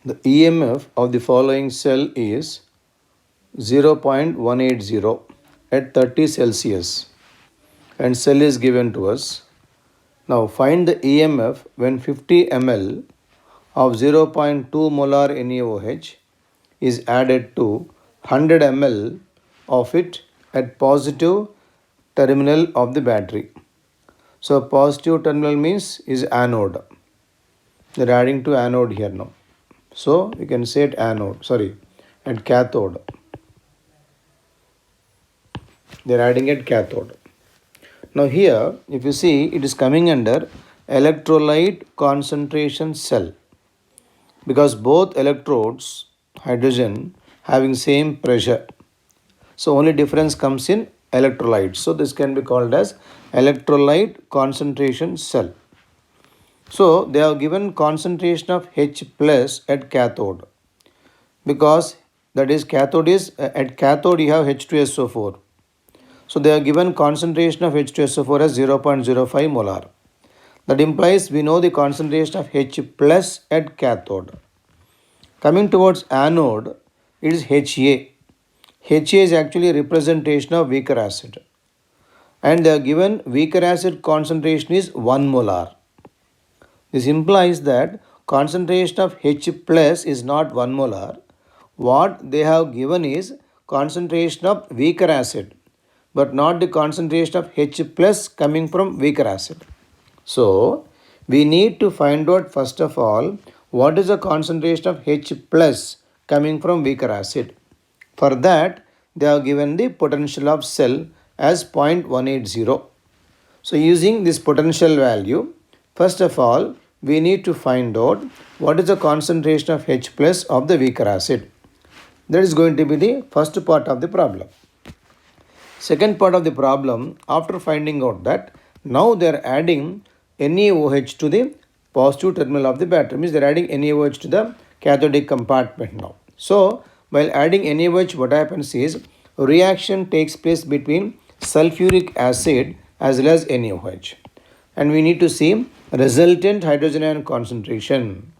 The EMF of the following cell is 0.180 at 30 Celsius and cell is given to us. Now find the EMF when 50 ml of 0.2 molar NaOH is added to 100 ml of it at positive terminal of the battery. So positive terminal means is anode. They're adding to anode here now. So you can say at cathode. They're adding at cathode. Now here, if you see, it is coming under electrolyte concentration cell because both electrodes, hydrogen, having same pressure. So only difference comes in electrolytes. So this can be called as electrolyte concentration cell. So they have given concentration of H plus at cathode because that is cathode is at cathode you have H2SO4. So they are given concentration of H2SO4 as 0.05 molar. That implies we know the concentration of H plus at cathode. Coming towards anode, it is HA. HA is actually a representation of weaker acid. And they are given weaker acid concentration is 1 molar. This implies that concentration of H plus is not 1 molar. What they have given is concentration of weaker acid, but not the concentration of H plus coming from weaker acid. So, we need to find out first of all what is the concentration of H plus coming from weaker acid. For that, they have given the potential of cell as 0.180. So, using this potential value, first of all, we need to find out what is the concentration of H plus of the weaker acid. That is going to be the first part of the problem. Second part of the problem, after finding out that now they are adding NaOH to the positive terminal of the battery, means they are adding NaOH to the cathodic compartment now. So, while adding NaOH, what happens is reaction takes place between sulfuric acid as well as NaOH. And we need to see resultant hydrogen ion concentration.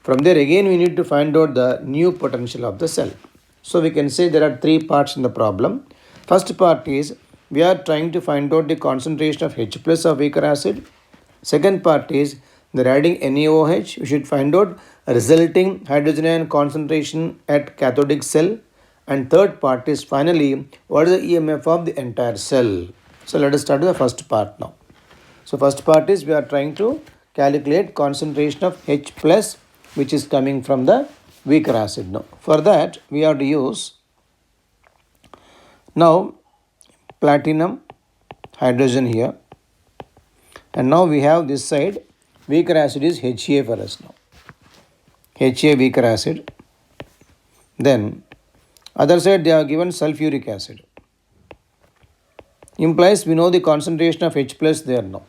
From there again we need to find out the new potential of the cell. So we can say there are three parts in the problem. First part is we are trying to find out the concentration of H plus of weaker acid. Second part is they are adding NaOH. We should find out resulting hydrogen ion concentration at cathodic cell. And third part is finally what is the EMF of the entire cell. So let us start with the first part now. So first part is we are trying to calculate concentration of H plus which is coming from the weaker acid now. For that we have to use now platinum, hydrogen here, and now we have this side weaker acid is HA for us now. HA weaker acid. Then other side they are given sulfuric acid. Implies we know the concentration of H plus there now.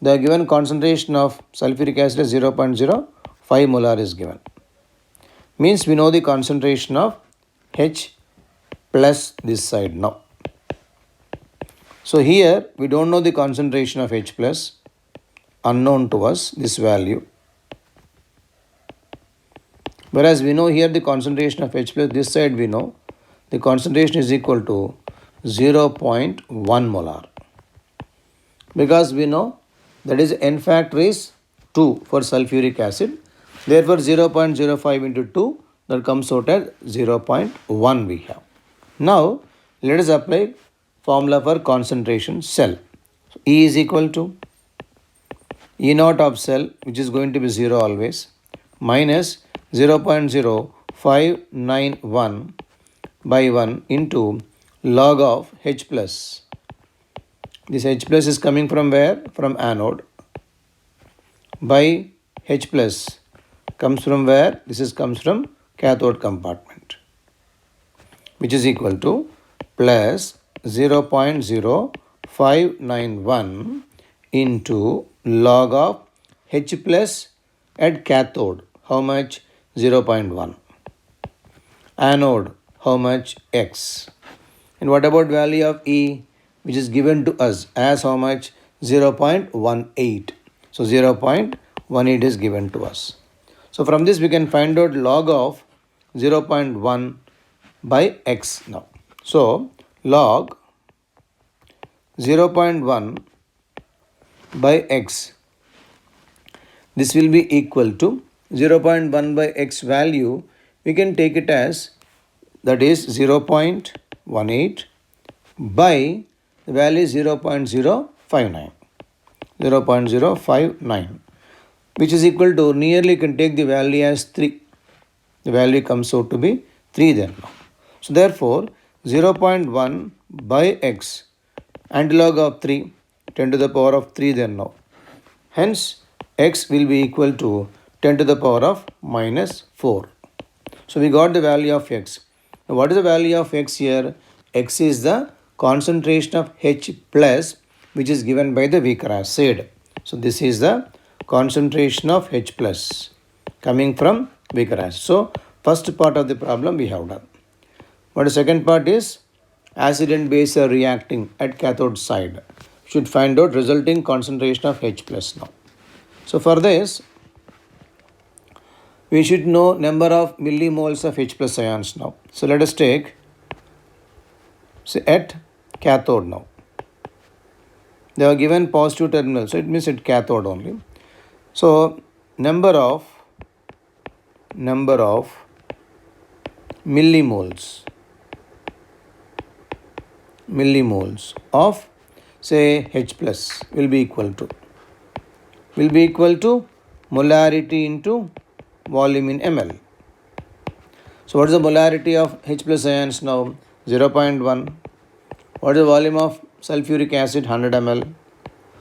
They are given concentration of sulfuric acid as 0.05 molar is given. Means we know the concentration of H plus this side now. So here we don't know the concentration of H plus, unknown to us this value. Whereas we know here the concentration of H plus, this side we know the concentration is equal to 0.1 molar. Because we know that is N factor is 2 for sulfuric acid. Therefore 0.05 into 2 that comes out as 0.1 we have. Now let us apply formula for concentration cell. So, E is equal to E naught of cell which is going to be 0 always minus 0.0591 by 1 into log of H plus. This H plus is coming from where? From anode. By H plus comes from where? This is comes from cathode compartment, which is equal to plus 0.0591 into log of H plus at cathode. How much? 0.1. Anode, how much? X. And what about value of E, which is given to us as how much? 0.18. So 0.18 is given to us. So from this we can find out log of 0.1 by x now. So log 0.1 by x, this will be equal to 0.1 by x value, we can take it as, that is 0.18 by the value is 0.059, 0.059, which is equal to, nearly you can take the value as 3. The value comes out to be 3 then now. So therefore 0.1 by x, antilog of 3, 10 to the power of 3 then now. Hence x will be equal to 10 to the power of minus 4. So we got the value of x. Now what is the value of x here? X is the concentration of H plus, which is given by the weaker acid. So this is the concentration of H plus coming from weaker acid. So first part of the problem we have done. But the second part is acid and base are reacting at cathode side. Should find out resulting concentration of H plus now. So for this, we should know number of millimoles of H plus ions now. So let us take, say, at cathode now. They are given positive terminal, so it means at cathode only. So number of millimoles of, say, H plus will be equal to molarity into volume in ml. So what is the molarity of H plus ions now? 0.1. What is the volume of sulfuric acid? 100 ml.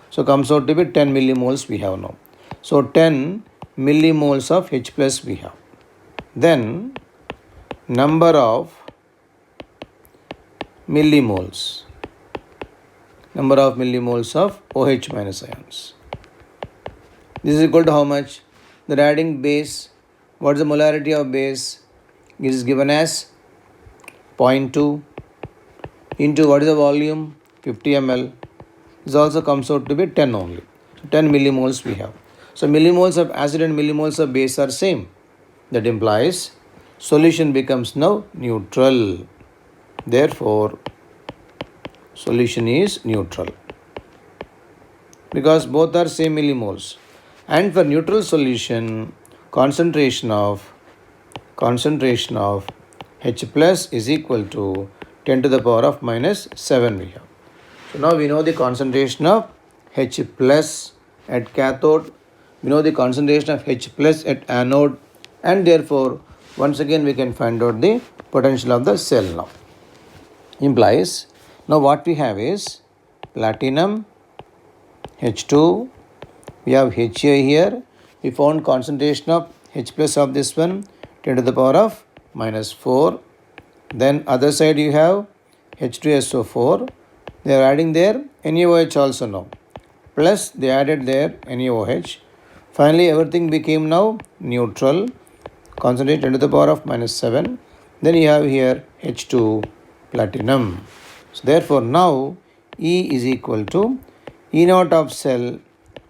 So comes out to be 10 millimoles we have now. So 10 millimoles of H plus we have. Then number of millimoles of OH minus ions. This is equal to how much? The adding base. What is the molarity of base? It is given as 0.2 into what is the volume? 50 ml. This also comes out to be 10 only. So 10 millimoles we have. So millimoles of acid and millimoles of base are same. That implies solution becomes now neutral. Therefore, solution is neutral because both are same millimoles. And for neutral solution, concentration of H plus is equal to 10 to the power of minus 7 we have. So now we know the concentration of H plus at cathode, we know the concentration of H plus at anode, and therefore once again we can find out the potential of the cell now. Implies, now what we have is platinum, H2, we have Ha here, we found concentration of H plus of this one 10 to the power of minus 4. Then other side you have H2SO4, they are adding there NaOH also now, plus they added there NaOH. Finally everything became now neutral, concentrate 10 to the power of minus 7. Then you have here H2 platinum. So therefore now E is equal to E naught of cell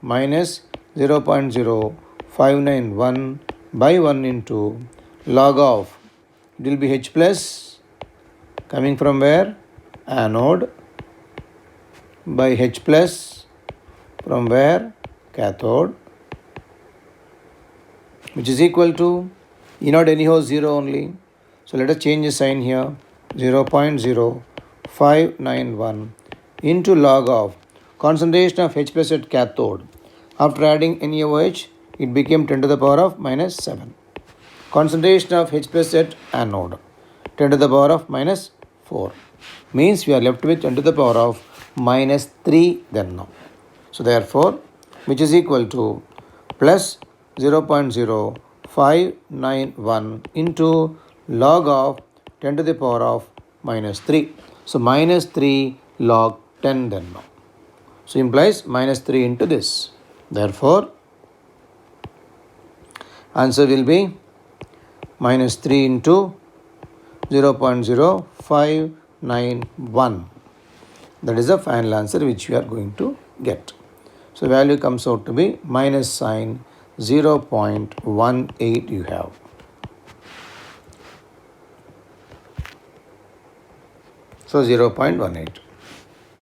minus 0.0591 by 1 into log of, it will be H plus coming from where? Anode, by H plus from where? Cathode, which is equal to E naught anyhow 0 only. So let us change the sign here, 0.0591 into log of concentration of H plus at cathode. After adding NaOH, it became 10 to the power of minus 7. Concentration of H plus at anode, 10 to the power of minus 4. Means we are left with 10 to the power of minus 3 then now. So therefore, which is equal to plus 0.0591 into log of 10 to the power of minus 3. So minus 3 log 10 then now. So implies minus 3 into this. Therefore, answer will be minus 3 into 0.0591. That is the final answer which we are going to get. So value comes out to be minus sign 0.18 you have. So 0.18.